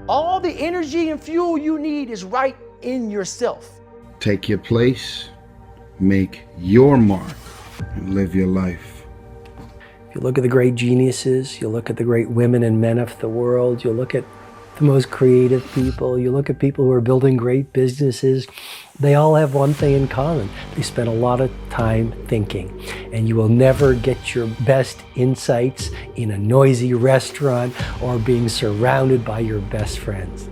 All the energy and fuel you need is right in yourself. Take your place, make your mark, and live your life. You look at the great geniuses, you look at the great women and men of the world, you look at the most creative people, you look at people who are building great businesses, they all have one thing in common. They spend a lot of time thinking. And you will never get your best insights in a noisy restaurant or being surrounded by your best friends.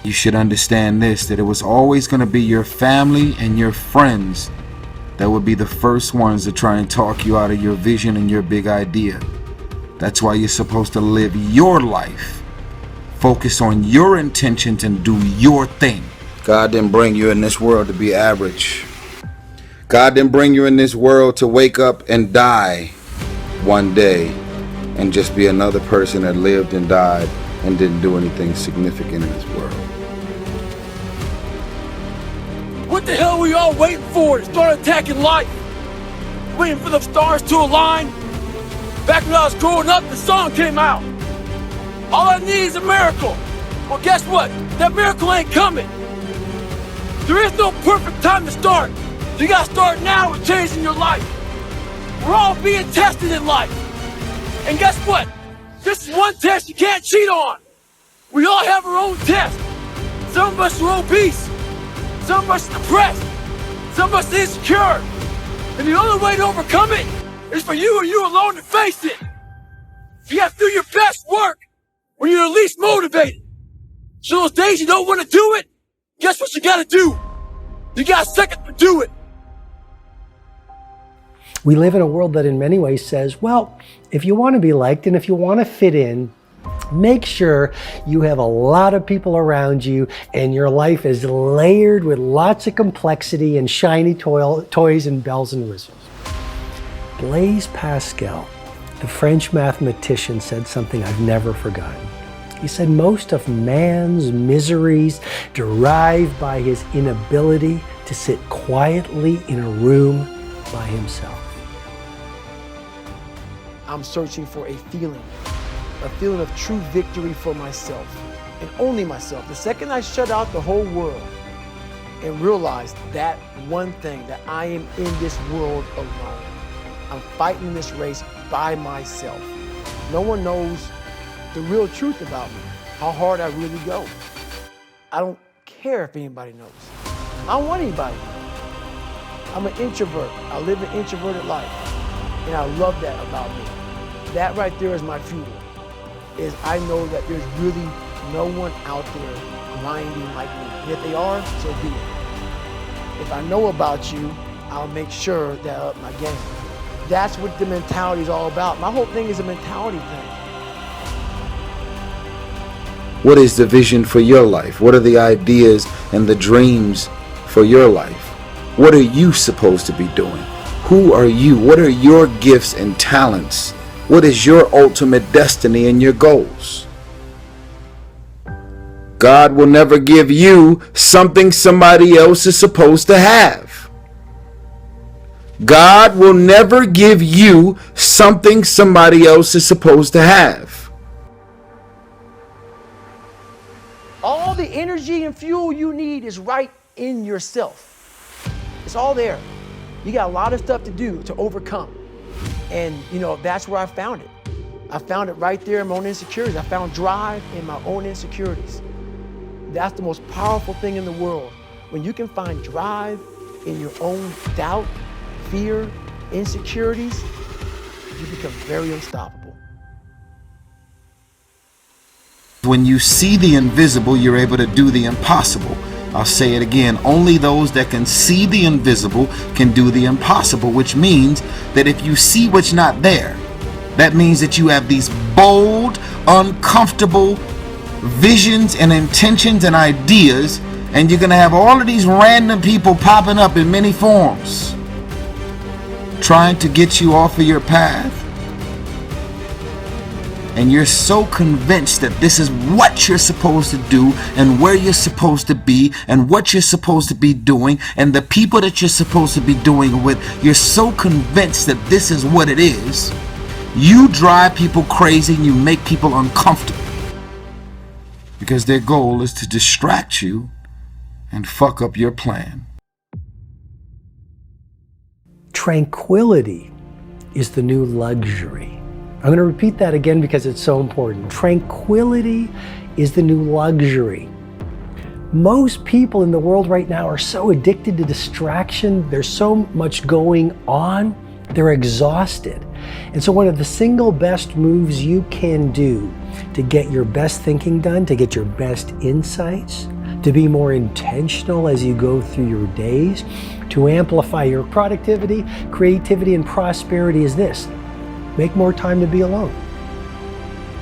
You should understand this, that it was always going to be your family and your friends that would be the first ones to try and talk you out of your vision and your big idea. That's why you're supposed to live your life. Focus on your intentions and do your thing. God didn't bring you in this world to be average. God didn't bring you in this world to wake up and die one day and just be another person that lived and died and didn't do anything significant in this world. What the hell are we all waiting for to start attacking life? Waiting for the stars to align? Back when I was growing up, the song came out. All I need is a miracle. Well, guess what? That miracle ain't coming. There is no perfect time to start. You gotta start now with changing your life. We're all being tested in life. And guess what? This is one test you can't cheat on. We all have our own test. Some of us are obese. Some of us are depressed. Some of us are insecure. And the only way to overcome it is for you and you alone to face it. You have to do your best work when you're least motivated. So those days you don't want to do it, guess what you gotta do? You gotta second to do it. We live in a world that in many ways says, well, if you want to be liked and if you want to fit in, make sure you have a lot of people around you and your life is layered with lots of complexity and shiny toys and bells and whistles. Blaise Pascal, the French mathematician, said something I've never forgotten. He said most of man's miseries derive by his inability to sit quietly in a room by himself. I'm searching for a feeling of true victory for myself and only myself. The second I shut out the whole world and realize that one thing, that I am in this world alone. I'm fighting this race by myself. No one knows the real truth about me, how hard I really go. I don't care if anybody knows. I don't want anybody to know. I'm an introvert. I live an introverted life, and I love that about me. That right there is my fuel, is I know that there's really no one out there grinding like me. And if they are, so be it. If I know about you, I'll make sure that I up my game. That's what the mentality is all about. My whole thing is a mentality thing. What is the vision for your life? What are the ideas and the dreams for your life? What are you supposed to be doing? Who are you? What are your gifts and talents? What is your ultimate destiny and your goals? God will never give you something somebody else is supposed to have. God will never give you something somebody else is supposed to have. All the energy and fuel you need is right in yourself. It's all there. You got a lot of stuff to do to overcome. And that's where I found it. I found it right there in my own insecurities. I found drive in my own insecurities. That's the most powerful thing in the world. When you can find drive in your own doubt, fear, insecurities, you become very unstoppable. When you see the invisible, you're able to do the impossible. I'll say it again, only those that can see the invisible can do the impossible, which means that if you see what's not there, that means that you have these bold, uncomfortable visions and intentions and ideas, and you're going to have all of these random people popping up in many forms, trying to get you off of your path. And you're so convinced that this is what you're supposed to do and where you're supposed to be and what you're supposed to be doing and the people that you're supposed to be doing it with. You're so convinced that this is what it is. You drive people crazy and you make people uncomfortable. because their goal is to distract you and fuck up your plan. Tranquility is the new luxury. I'm going to repeat that again because it's so important. Tranquility is the new luxury. Most people in the world right now are so addicted to distraction. There's so much going on. They're exhausted. And so one of the single best moves you can do to get your best thinking done, to get your best insights, to be more intentional as you go through your days, to amplify your productivity, creativity, and prosperity is this: make more time to be alone.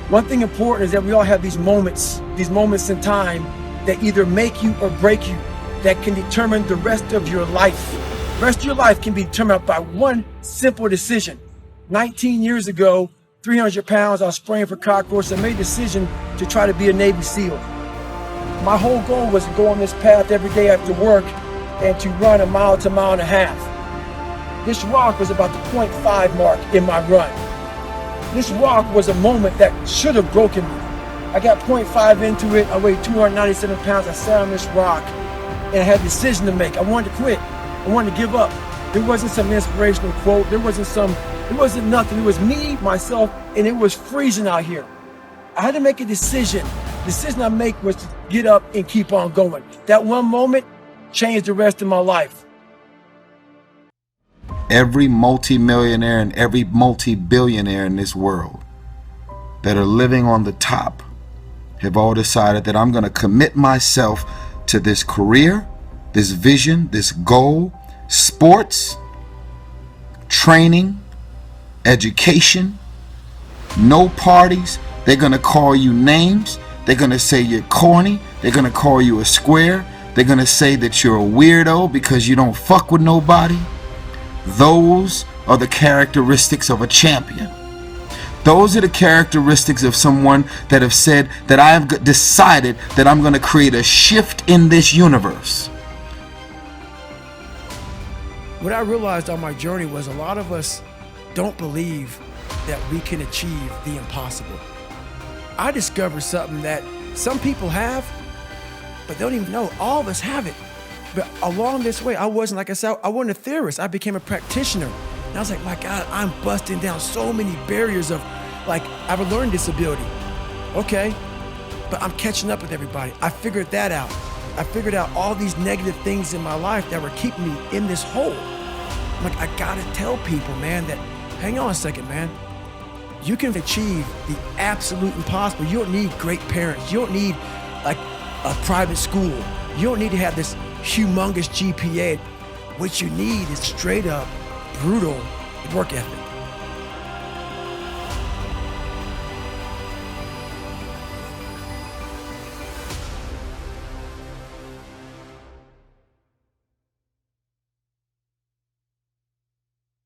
One thing important is that we all have these moments in time that either make you or break you, that can determine the rest of your life. The rest of your life can be determined by one simple decision. 19 years ago, 300 pounds, I was spraying for cockroaches. I made a decision to try to be a Navy SEAL. My whole goal was to go on this path every day after work and to run a mile to a mile and a half. This rock was about the 0.5 mark in my run. This rock was a moment that should have broken me. I got 0.5 into it. I weighed 297 pounds. I sat on this rock and I had a decision to make. I wanted to quit. I wanted to give up. There wasn't some inspirational quote. There wasn't nothing. It was me, myself, and it was freezing out here. I had to make a decision. The decision I make was to get up and keep on going. That one moment changed the rest of my life. Every multimillionaire and every multi-billionaire in this world that are living on the top have all decided that I'm going to commit myself to this career, this vision, this goal, sports, training, education, no parties. They're going to call you names. They're going to say you're corny. They're going to call you a square. They're going to say that you're a weirdo because you don't fuck with nobody. Those are the characteristics of a champion. Those are the characteristics of someone that have said that I have decided that I'm going to create a shift in this universe. What I realized on my journey was a lot of us don't believe that we can achieve the impossible. I discovered something that some people have, but they don't even know. All of us have it. But along this way, I wasn't, like I said, I wasn't a theorist. I became a practitioner. And I was like, my God, I'm busting down so many barriers of, like, I have a learning disability. Okay, but I'm catching up with everybody. I figured that out. I figured out all these negative things in my life that were keeping me in this hole. I'm like, I gotta tell people, man, that, hang on a second, man. You can achieve the absolute impossible. You don't need great parents. You don't need, like, a private school. You don't need to have this humongous GPA. What you need is straight up, brutal work ethic.